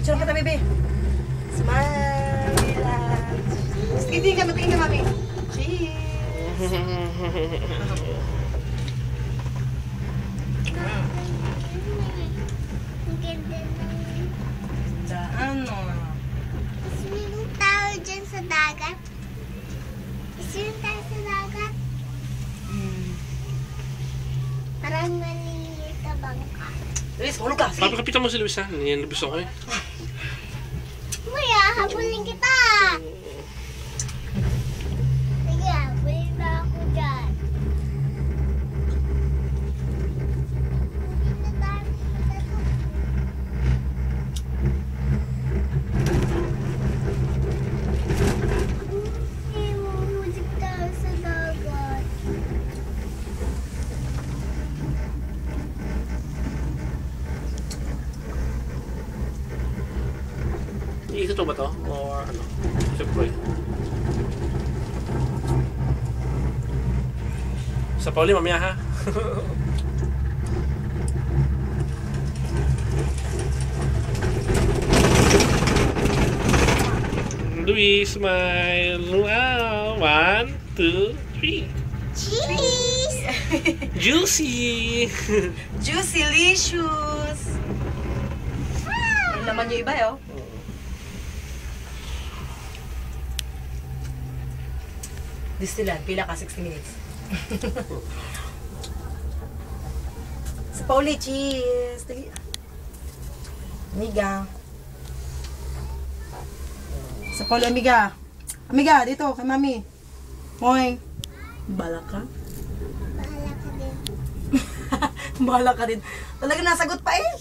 Picture ka ta, baby. Smile. Relax. Tingin ka, mami. Cheese. Ang ganda ng... Ano? Swimming tayo dyan sa dagat. Swimming tayo sa dagat. Parang maliliit na bangka. Luis, hulog ka. Sige. Papakapitan mo si Luis, ha? Nilabis ako eh. Kuya, habulin kita! Sige, habulin na ako dyan. Hindi na tayo sa Hindi, mahuhusik tayo sa dagat. Iisa to ba to? Or ano? Siyempre. Sa Pauli, mamaya ha? Luis, smile. Wow. 1, 2, 3. Cheese! Juicy! Juicy-licious. Yung laman yung iba, oh. Distillan, pila ka 60 minutes. Sa Pauli, cheese. Dali. Amiga. Sa Pauli, amiga. Amiga, dito, kay mami. Moy. Bala ka? Bahala ka din. Bahala ka din. Talaga nasagot pa eh.